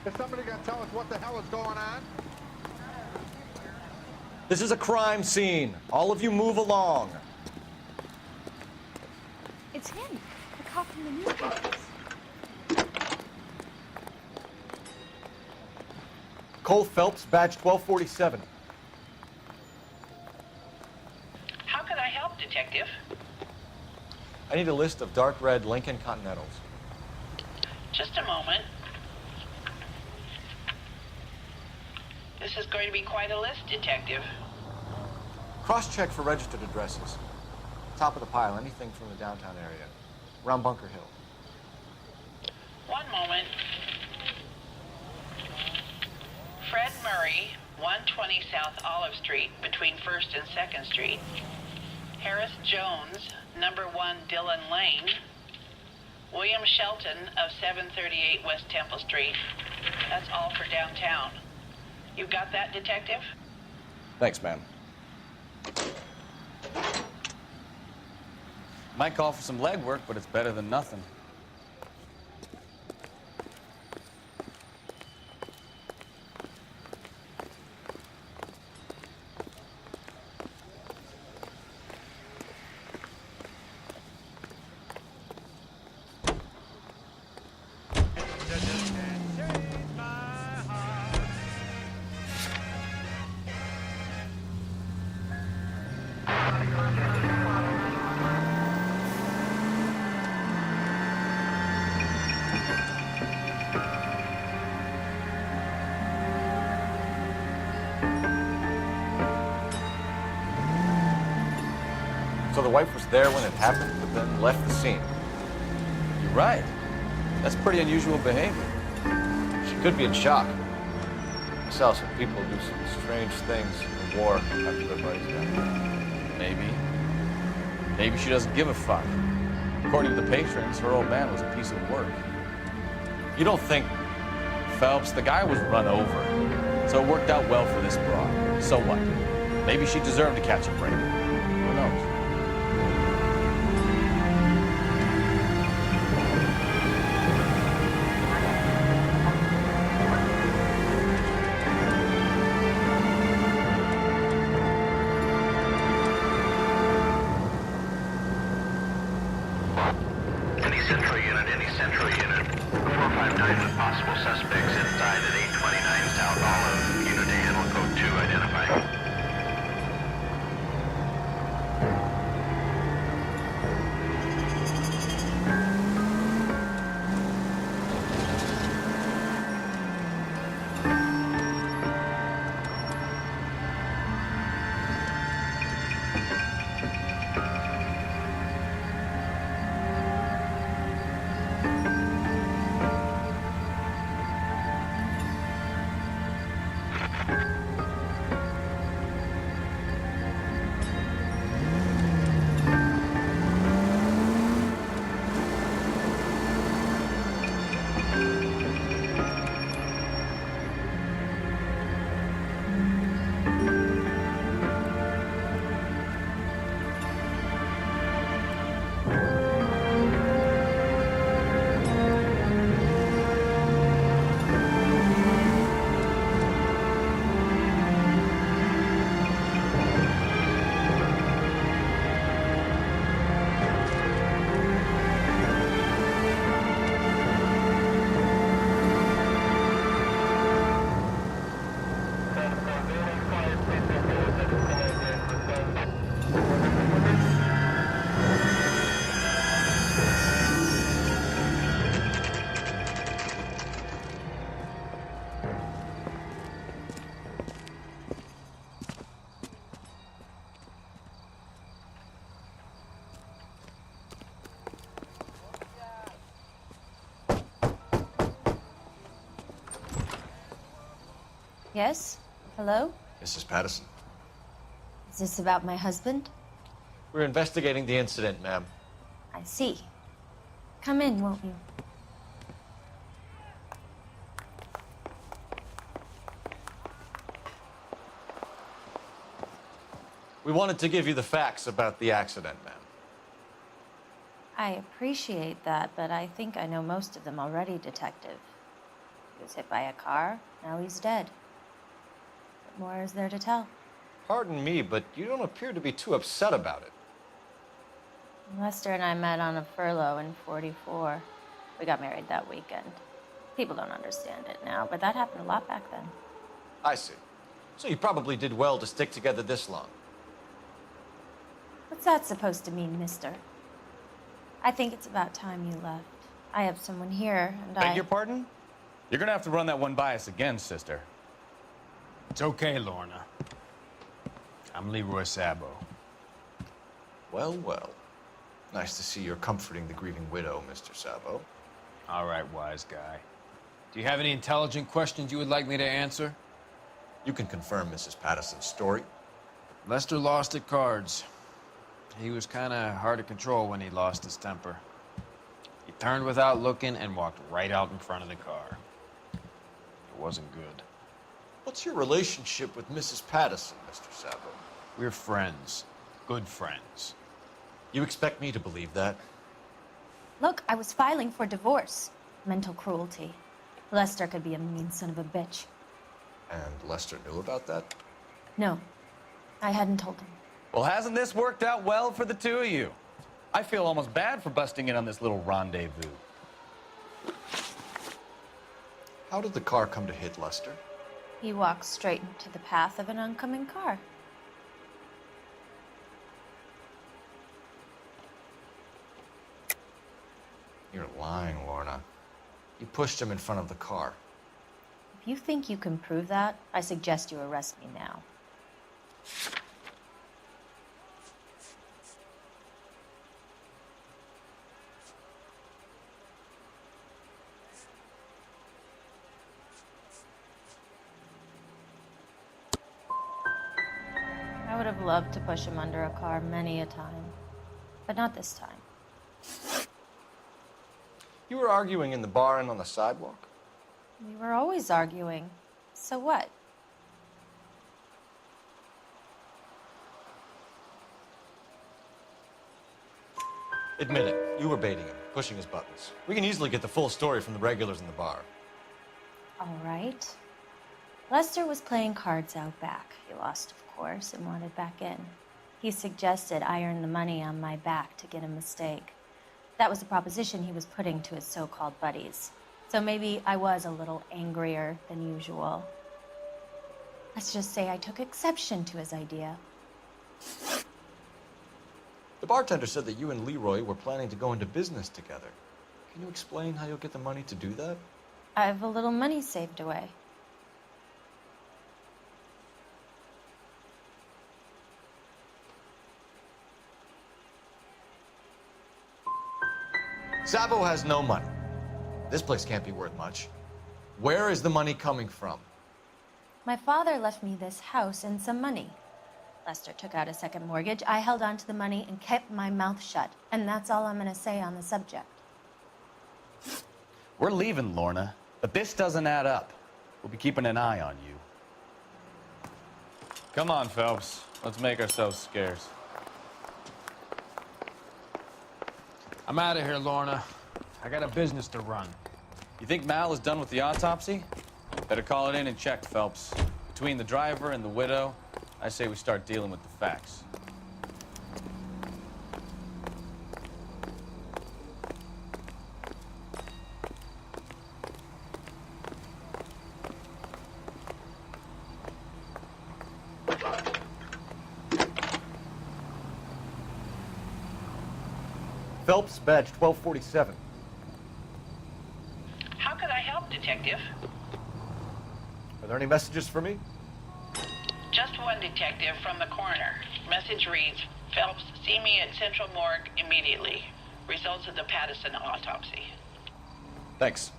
Is somebody gonna tell us what the hell is going on? This is a crime scene. All of you move along. It's him, the cop from the newspapers. Cole Phelps, badge 1247. How can I help, Detective? I need a list of dark red Lincoln Continentals. Just a moment. This is going to be quite a list, Detective. Cross-check for registered addresses. Top of the pile, anything from the downtown area. Around Bunker Hill. One moment. Fred Murray, 120 South Olive Street, between 1st and 2nd Street. Harris Jones, number 1 Dillon Lane. William Shelton of 738 West Temple Street. That's all for downtown. You got that, Detective? Thanks, ma'am. Might call for some legwork, but it's better than nothing. So the wife was there when it happened, but then left the scene. You're right. That's pretty unusual behavior. She could be in shock. I saw some people do some strange things in the war after their buddies died. Maybe. Maybe she doesn't give a fuck. According to the patrons, her old man was a piece of work. You don't think... Phelps, the guy was run over. So it worked out well for this broad. So what? Maybe she deserved to catch a break. Who knows? Any central unit. 459 with possible suspects inside at 829 South Olive. Unit to handle code 2 identified. Yes? Hello? Mrs. Patterson. Is this about my husband? We're investigating the incident, ma'am. I see. Come in, won't you? We wanted to give you the facts about the accident, ma'am. I appreciate that, but I think I know most of them already, Detective. He was hit by a car. Now he's dead. What more is there to tell? Pardon me, but you don't appear to be too upset about it. Lester and I met on a furlough in '44. We got married that weekend. People don't understand it now, but that happened a lot back then. I see. So you probably did well to stick together this long. What's that supposed to mean, mister? I think it's about time you left. I have someone here, and Beg your pardon? You're gonna have to run that one by us again, sister. It's okay, Lorna. I'm Leroy Sabo. Well, well. Nice to see you're comforting the grieving widow, Mr. Sabo. All right, wise guy. Do you have any intelligent questions you would like me to answer? You can confirm Mrs. Patterson's story. Lester lost at cards. He was kind of hard to control when he lost his temper. He turned without looking and walked right out in front of the car. It wasn't good. What's your relationship with Mrs. Patterson, Mr. Sabo? We're friends. Good friends. You expect me to believe that? Look, I was filing for divorce. Mental cruelty. Lester could be a mean son of a bitch. And Lester knew about that? No, I hadn't told him. Well, hasn't this worked out well for the two of you? I feel almost bad for busting in on this little rendezvous. How did the car come to hit Lester? He walked straight into the path of an oncoming car. You're lying, Lorna. You pushed him in front of the car. If you think you can prove that, I suggest you arrest me now. I would have loved to push him under a car many a time, but not this time. You were arguing in the bar and on the sidewalk? We were always arguing. So what? Admit it. You were baiting him, pushing his buttons. We can easily get the full story from the regulars in the bar. All right. Lester was playing cards out back. He lost, of course, and wanted back in. He suggested I earn the money on my back to get a mistake. That was the proposition he was putting to his so-called buddies. So maybe I was a little angrier than usual. Let's just say I took exception to his idea. The bartender said that you and Leroy were planning to go into business together. Can you explain how you'll get the money to do that? I have a little money saved away. Sabo has no money. This place can't be worth much. Where is the money coming from? My father left me this house and some money. Lester took out a second mortgage. I held on to the money and kept my mouth shut. And that's all I'm going to say on the subject. We're leaving, Lorna, but this doesn't add up. We'll be keeping an eye on you. Come on, Phelps. Let's make ourselves scarce. I'm out of here, Lorna. I got a business to run. You think Mal is done with the autopsy? Better call it in and check, Phelps. Between the driver and the widow, I say we start dealing with the facts. Phelps, badge 1247. How could I help, Detective? Are there any messages for me? Just one detective from the coroner. Message reads, Phelps, see me at Central Morgue immediately. Results of the Patterson autopsy. Thanks.